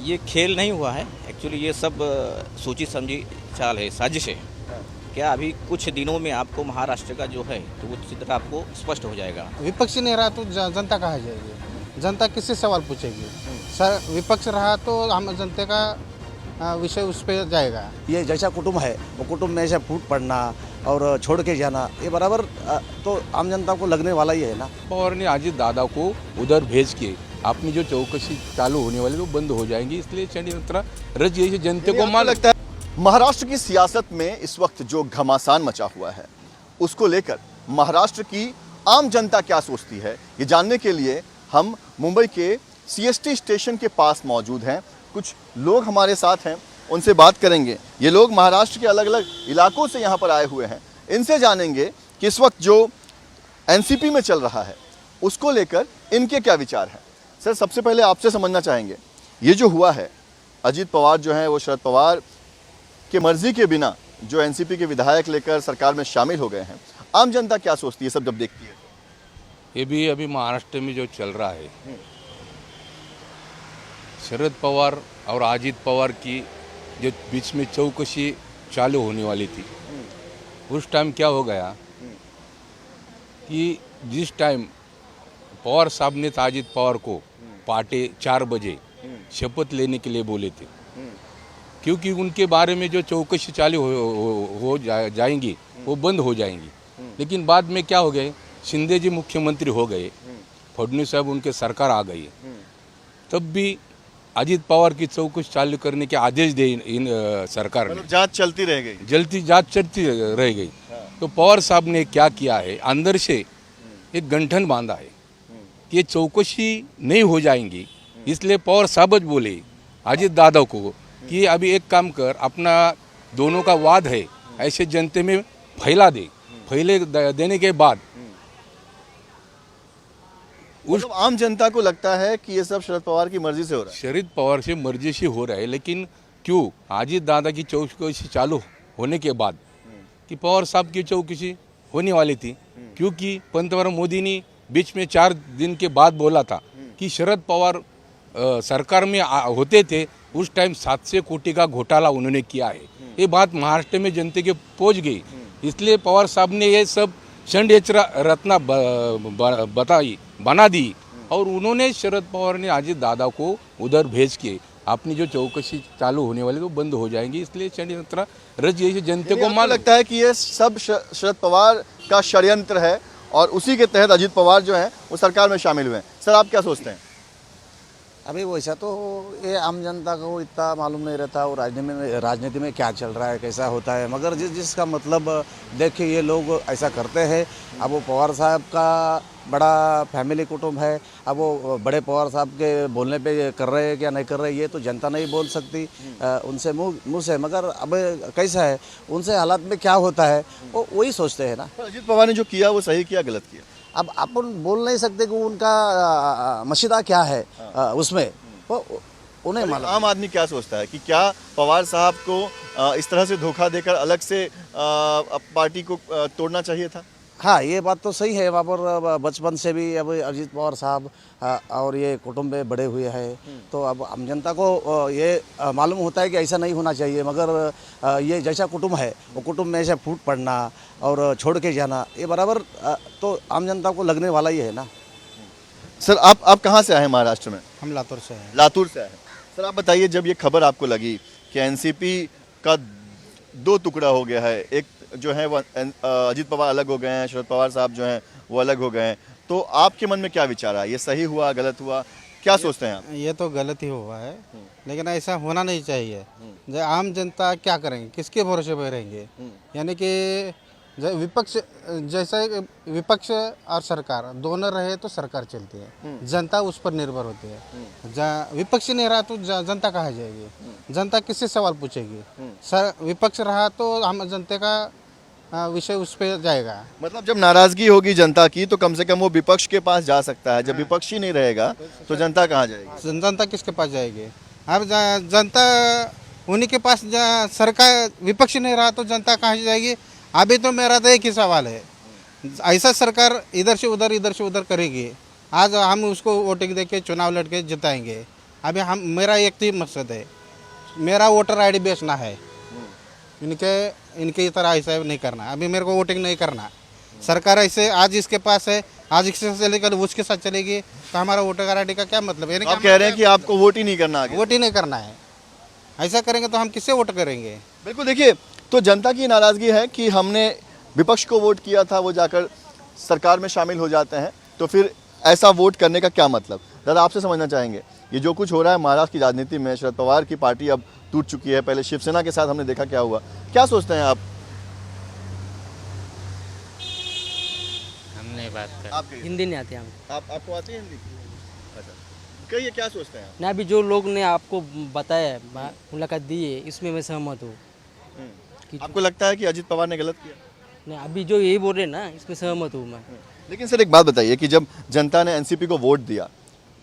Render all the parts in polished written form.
ये खेल नहीं हुआ है एक्चुअली, ये सब सोची समझी चाल है, साजिश है। क्या अभी कुछ दिनों में आपको महाराष्ट्र का जो है तो वो चित्र आपको स्पष्ट हो जाएगा। विपक्ष नहीं रहा तो जनता कहाँ जाएगी? जनता किससे सवाल पूछेगी? विपक्ष रहा तो हम जनता का विषय उस पर जाएगा। ये जैसा कुटुंब है वो कुटुंब में ऐसे फूट पड़ना और छोड़ के जाना ये बराबर तो आम जनता को लगने वाला ही है ना। पवार ने अजित दादा को उधर भेज के अपनी जो चौकसी चालू होने वाली वो बंद हो जाएंगी, इसलिए षड्यंत्र रच गई है। जनता को मान लगता है महाराष्ट्र की सियासत में इस वक्त जो घमासान मचा हुआ है उसको लेकर महाराष्ट्र की आम जनता क्या सोचती है, ये जानने के लिए हम मुंबई के सीएसटी स्टेशन के पास मौजूद हैं। कुछ लोग हमारे साथ हैं, उनसे बात करेंगे। ये लोग महाराष्ट्र के अलग अलग इलाकों से यहाँ पर आए हुए हैं। इनसे जानेंगे कि इस वक्त जो एनसीपी में चल रहा है उसको लेकर इनके क्या विचार हैं। सर, सबसे पहले आपसे समझना चाहेंगे, ये जो हुआ है, अजित पवार जो हैं वो शरद पवार की मर्जी के बिना जो एनसीपी के विधायक लेकर सरकार में शामिल हो गए हैं, आम जनता क्या सोचती है सब जब देखती है? ये भी अभी महाराष्ट्र में जो चल रहा है, शरद पवार और अजित पवार की जो बीच में चौकसी चालू होने वाली थी, उस टाइम क्या हो गया कि जिस टाइम पवार साहब ने अजित पवार को पहाटे 4 बजे शपथ लेने के लिए बोले थे, क्योंकि उनके बारे में जो चौकसी चालू हो जाएंगी वो बंद हो जाएंगी। लेकिन बाद में क्या हो गए, शिंदे जी मुख्यमंत्री हो गए, फडणवीस साहब उनके सरकार आ गई, तब भी अजित पवार की चौकसी चालू करने के आदेश दे इन सरकार ने। जांच चलती रह गई, जल्दी जांच चलती रह गई। तो पवार साहब ने क्या किया है, अंदर से एक गंठन बांधा है कि ये चौकसी नहीं हो जाएंगी, इसलिए पवार साहब बोले अजित दादा को कि अभी एक काम कर, अपना दोनों का वाद है ऐसे जनते में फैला दे, फैले देने के बाद मतलब आम जनता को लगता है कि ये सब शरद पवार की मर्जी से हो रहा है। शरद पवार से मर्जी से हो रहा है, लेकिन क्यों अजित दादा की चौकसी चालू होने के बाद कि पवार साहब की चौकसी होने वाली थी, क्योंकि पंतप्रधान मोदी ने बीच में 4 दिन के बाद बोला था कि शरद पवार सरकार में होते थे उस टाइम 700 कोटी का घोटाला उन्होंने किया है। ये बात महाराष्ट्र में जनता के पहुंच गई, इसलिए पवार साहब ने ये सब षड्यंत्र रचना बना दी और उन्होंने शरद पवार ने अजित दादा को उधर भेज के अपनी जो चौकसी चालू होने वाली वो बंद हो जाएंगी, इसलिए षड्यंत्र रच गई है। जनता को मान लगता है कि ये सब शरद पवार का षड्यंत्र है और उसी के तहत अजित पवार जो हैं वो सरकार में शामिल हुए हैं। सर, आप क्या सोचते हैं? अभी वैसा तो ये आम जनता को इतना मालूम नहीं रहता और राजनीति में क्या चल रहा है, कैसा होता है, मगर जिसका मतलब देखिए ये लोग ऐसा करते हैं। अब वो पवार साहब का बड़ा फैमिली कुटुंब है, अब वो बड़े पवार साहब के बोलने पे कर रहे हैं क्या नहीं कर रहे ये तो जनता नहीं बोल सकती उनसे मुँह से, मगर अब कैसा है उनसे हालात में क्या होता है वो वही सोचते हैं ना। अजित पवार ने जो किया वो सही किया गलत किया? अब अपन बोल नहीं सकते कि उनका मशीदा क्या है उसमें, वो उन्हें मालूम। आम आदमी क्या सोचता है कि क्या पवार साहब को इस तरह से धोखा देकर अलग से पार्टी को तोड़ना चाहिए था? हाँ, ये बात तो सही है। वहाँ पर बचपन से भी अब अजित पवार साहब और ये कुटुंब में बड़े हुए हैं, तो अब आम जनता को ये मालूम होता है कि ऐसा नहीं होना चाहिए, मगर ये जैसा कुटुंब है वो कुटुंब में ऐसे फूट पड़ना और छोड़ के जाना ये बराबर तो आम जनता को लगने वाला ही है ना। सर, आप कहाँ से आए हैं महाराष्ट्र में? हम लातूर से हैं। लातूर से आए हैं। सर, आप बताइए, जब ये खबर आपको लगी कि एनसीपी का 2 टुकड़ा हो गया है, एक जो है वो अजित पवार अलग हो गए हैं, शरद पवार साहब जो हैं वो अलग हो गए हैं, तो आपके मन में क्या विचार आया? ये सही हुआ, गलत हुआ, क्या सोचते हैं आप? ये तो गलत ही हुआ है, लेकिन ऐसा होना नहीं चाहिए। जो आम जनता क्या करेंगे, किसके भरोसे पर रहेंगे? यानी कि विपक्ष जैसा विपक्ष और सरकार दोनों रहे तो सरकार चलती है, जनता उस पर निर्भर होती है। विपक्ष नहीं रहा तो जनता कहाँ जाएगी? जनता किससे सवाल पूछेगी? विपक्ष रहा तो हम जनता का विषय उस पर जाएगा। मतलब जब नाराजगी होगी जनता की तो कम से कम वो विपक्ष के पास जा सकता है, जब विपक्ष ही नहीं रहेगा तो जनता कहाँ जाएगी? जनता किसके पास जाएगी? अब जनता उन्हीं के पास, सरकार विपक्ष नहीं रहा तो जनता कहाँ जाएगी? अभी तो मेरा तो एक ही सवाल है, ऐसा सरकार इधर से उधर करेगी, आज हम उसको वोटिंग दे के चुनाव लड़ के जिताएंगे, अभी हम मेरा एक ही मकसद है, मेरा वोटर आईडी बेचना है। इनके तरह ऐसा नहीं करना। अभी मेरे को वोटिंग नहीं करना। सरकार ऐसे आज इसके पास है, आज इसके साथ चलेगी, उसके साथ चलेगी, तो हमारा वोटर आईडी का क्या मतलब है? आप कह रहे हैं कि आपको वोट ही नहीं करना आगे। वोट ही नहीं करना है। ऐसा करेंगे तो हम किससे वोट करेंगे? बिल्कुल, देखिए, तो जनता की नाराज़गी है कि हमने विपक्ष को वोट किया था, वो जाकर सरकार में शामिल हो जाते हैं, तो फिर ऐसा वोट करने का क्या मतलब? दादा, आपसे समझना चाहेंगे, ये जो कुछ हो रहा है महाराष्ट्र की राजनीति में, शरद पवार की पार्टी अब टूट चुकी है, पहले शिवसेना के साथ हमने देखा क्या हुआ, क्या सोचते हैं आप? हम नहीं बात कर आप कहिए। हिंदी नहीं आती हमको। आपको आती है हिंदी? अच्छा, कहिए क्या सोचते हैं आप? ना अभी जो लोग ने आपको बताया मुलाकात दी है, इसमें मैं सहमत हूँ कि आपको लगता है कि अजित पवार ने गलत किया? नहीं, अभी जो यही बोल रहे हैं ना, इसमें सहमत हूँ मैं। लेकिन सर एक बात बताइए कि जब जनता ने एनसीपी को वोट दिया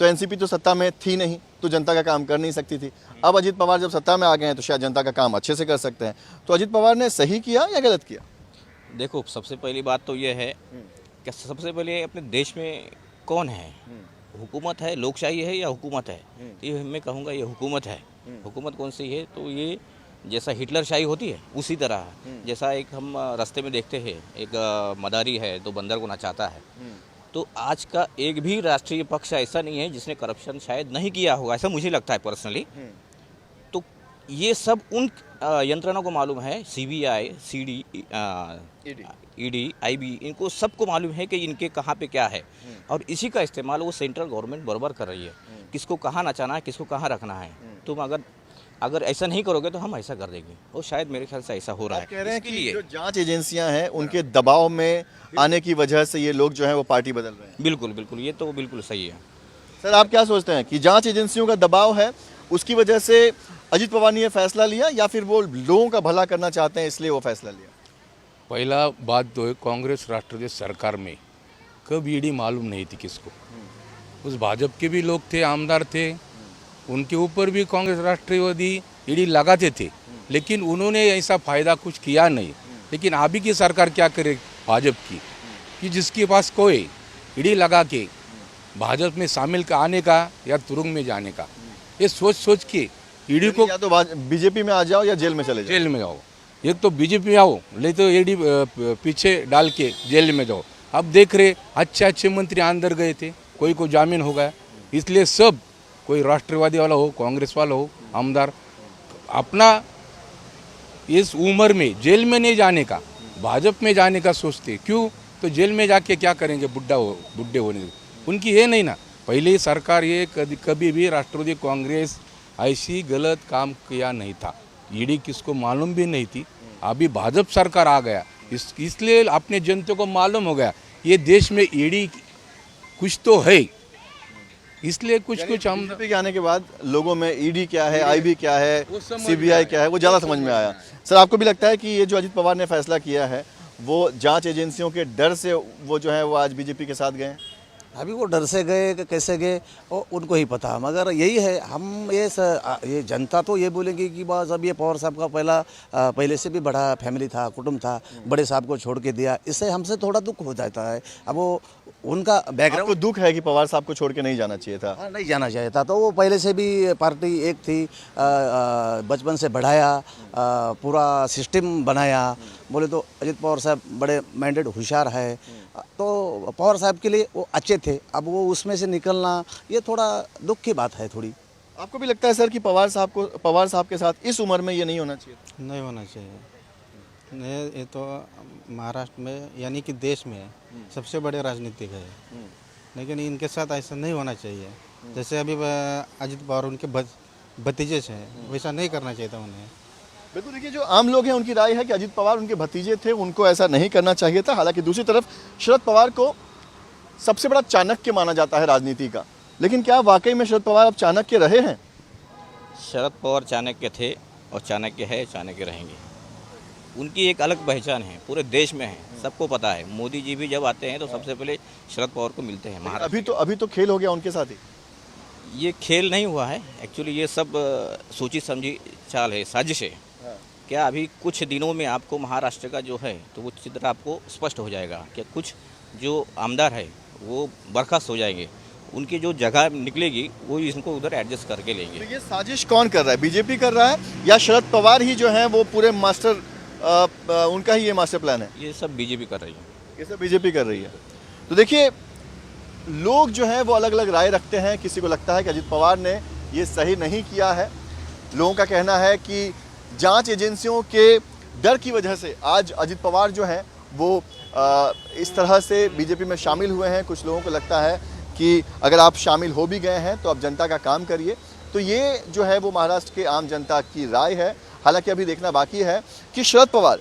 तो एनसीपी तो सत्ता में थी नहीं, तो जनता का काम कर नहीं सकती थी। अब अजित पवार जब सत्ता में आ गए हैं तो शायद जनता का काम अच्छे से कर सकते हैं। तो अजित पवार ने सही किया या गलत किया? देखो, सबसे पहली बात तो ये है कि सबसे पहले अपने देश में कौन है, हुकूमत है, लोकशाही है या हुकूमत है? तो ये मैं कहूँगा ये हुकूमत है। हुकूमत कौन सी है? तो ये जैसा हिटलरशाही होती है उसी तरह, जैसा एक हम रास्ते में देखते हैं, एक मदारी है तो बंदर को नचाता है। तो आज का एक भी राष्ट्रीय पक्ष ऐसा नहीं है जिसने करप्शन शायद नहीं किया होगा, ऐसा मुझे लगता है पर्सनली। तो ये सब उन यंत्रणों को मालूम है, सीबीआई, सीडी, ईडी, आईबी, इनको सबको मालूम है कि इनके कहाँ पे क्या है, और इसी का इस्तेमाल वो सेंट्रल गवर्नमेंट बराबर कर रही है, किसको कहाँ नचाना है, किसको कहाँ रखना है। तुम अगर ऐसा नहीं करोगे तो हम ऐसा कर देंगे, और शायद मेरे ख्याल से ऐसा हो रहा है। कह रहे हैं इसके कि लिए जो जांच एजेंसियां हैं उनके दबाव में आने की वजह से ये लोग जो है वो पार्टी बदल रहे हैं। बिल्कुल बिल्कुल, ये तो बिल्कुल सही है। सर आप क्या सोचते हैं कि जांच एजेंसियों का दबाव है, उसकी वजह से अजित पवार ने ये फैसला लिया, या फिर वो लोगों का भला करना चाहते हैं इसलिए वो फैसला लिया? पहला बात तो है, कांग्रेस राष्ट्रवादी सरकार में कब ईडी मालूम नहीं थी किसको। उस भाजपा के भी लोग थे, आमदार थे, उनके ऊपर भी कांग्रेस राष्ट्रवादी ईडी लगाते थे, लेकिन उन्होंने ऐसा फायदा कुछ किया नहीं। लेकिन अभी की सरकार क्या करे भाजपा की, कि जिसके पास कोई ईडी लगा के भाजपा में शामिल आने का या तुरुंग में जाने का, ये सोच सोच के ईडी को या तो बीजेपी में आ जाओ या जेल में चले जाओ। जेल में जाओ। एक तो बीजेपी में आओ, नहीं तो ईडी पीछे डाल के जेल में जाओ। अब देख रहे अच्छे अच्छे मंत्री अंदर गए थे, कोई को जामीन हो गया। इसलिए सब, कोई राष्ट्रवादी वाला हो, कांग्रेस वाला हो, आमदार अपना इस उम्र में जेल में नहीं जाने का, भाजपा में जाने का सोचते। क्यों? तो जेल में जाके क्या करेंगे, बुढ़े होने। उनकी ये नहीं ना, पहले ही सरकार ये कभी भी राष्ट्रवादी कांग्रेस ऐसी गलत काम किया नहीं था। ईडी किसको मालूम भी नहीं थी। अभी भाजपा सरकार आ गया, इसलिए अपने जनता को मालूम हो गया ये देश में ईडी कुछ तो है, इसलिए कुछ हम बीजेपी के आने के बाद लोगों में ईडी क्या है, आईबी क्या है, सीबीआई क्या है, वो ज़्यादा समझ में आया। सर आपको भी लगता है कि ये जो अजित पवार ने फैसला किया है वो जांच एजेंसियों के डर से वो जो है वो आज बीजेपी के साथ गए हैं? अभी वो डर से गए कि कैसे गए वो उनको ही पता, मगर यही है, हम ये जनता तो ये बोलेंगे कि बस अब ये पवार साहब का पहले से भी बड़ा फैमिली था, कुटुंब था, बड़े साहब को छोड़ के दिया, इससे हमसे थोड़ा दुख हो जाता है। अब वो उनका बैकग्राउंड, आपको दुख है कि पवार साहब को छोड़ के नहीं जाना चाहिए था? हाँ, नहीं जाना चाहिए था। तो वो पहले से भी पार्टी एक थी, बचपन से बढ़ाया, पूरा सिस्टम बनाया। बोले तो अजित पवार साहब बड़े माइंडेड, होशियार है, तो पवार साहब के लिए वो अच्छे थे। अब वो उसमें से निकलना ये थोड़ा दुख की बात है थोड़ी। आपको भी लगता है सर कि पवार साहब के साथ इस उम्र में ये नहीं होना चाहिए? नहीं होना चाहिए। ये तो महाराष्ट्र में यानी कि देश में सबसे बड़े राजनीतिक है, लेकिन इनके साथ ऐसा नहीं होना चाहिए। जैसे अभी अजित पवार उनके भतीजे हैं, वैसा नहीं करना चाहिए था उन्हें। बिल्कुल, देखिए जो आम लोग हैं उनकी राय है कि अजित पवार उनके भतीजे थे, उनको ऐसा नहीं करना चाहिए था। हालांकि दूसरी तरफ शरद पवार को सबसे बड़ा चाणक्य माना जाता है राजनीति का, लेकिन क्या वाकई में शरद पवार अब चाणक्य रहे हैं? शरद पवार चाणक्य थे और चाणक्य है, चाणक्य रहेंगे। उनकी एक अलग पहचान है, पूरे देश में है, सबको पता है। मोदी जी भी जब आते हैं तो सबसे पहले शरद पवार को मिलते हैं महाराष्ट्र। अभी तो खेल हो गया उनके साथ ही। ये खेल नहीं हुआ है एक्चुअली, ये सब सोची समझी चाल है, साजिश है। क्या अभी कुछ दिनों में आपको महाराष्ट्र का जो है तो वो चित्र आपको स्पष्ट हो जाएगा कि कुछ जो आमदार है वो बर्खास्त हो जाएंगे, उनकी जो जगह निकलेगी वो इनको उधर एडजस्ट करके लेंगे। तो ये साजिश कौन कर रहा है, बीजेपी कर रहा है या शरद पवार ही जो है वो पूरे मास्टर उनका ही ये मास्टर प्लान है? ये सब बीजेपी कर रही है। ये सब बीजेपी कर रही है। तो देखिए, लोग जो हैं वो अलग अलग राय रखते हैं। किसी को लगता है कि अजित पवार ने ये सही नहीं किया है। लोगों का कहना है कि जांच एजेंसियों के डर की वजह से आज अजित पवार जो हैं वो इस तरह से बीजेपी में शामिल हुए हैं। कुछ लोगों को लगता है कि अगर आप शामिल हो भी गए हैं तो आप जनता का काम करिए। तो ये जो है वो महाराष्ट्र के आम जनता की राय है। हालांकि अभी देखना बाकी है कि शरद पवार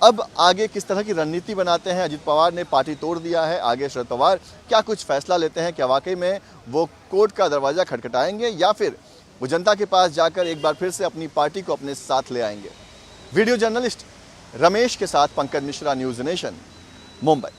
अब आगे किस तरह की रणनीति बनाते हैं। अजित पवार ने पार्टी तोड़ दिया है, आगे शरद पवार क्या कुछ फैसला लेते हैं? क्या वाकई में वो कोर्ट का दरवाज़ा खटखटाएंगे या फिर वो जनता के पास जाकर एक बार फिर से अपनी पार्टी को अपने साथ ले आएंगे? वीडियो जर्नलिस्ट रमेश के साथ पंकज मिश्रा, न्यूज़ नेशन, मुंबई।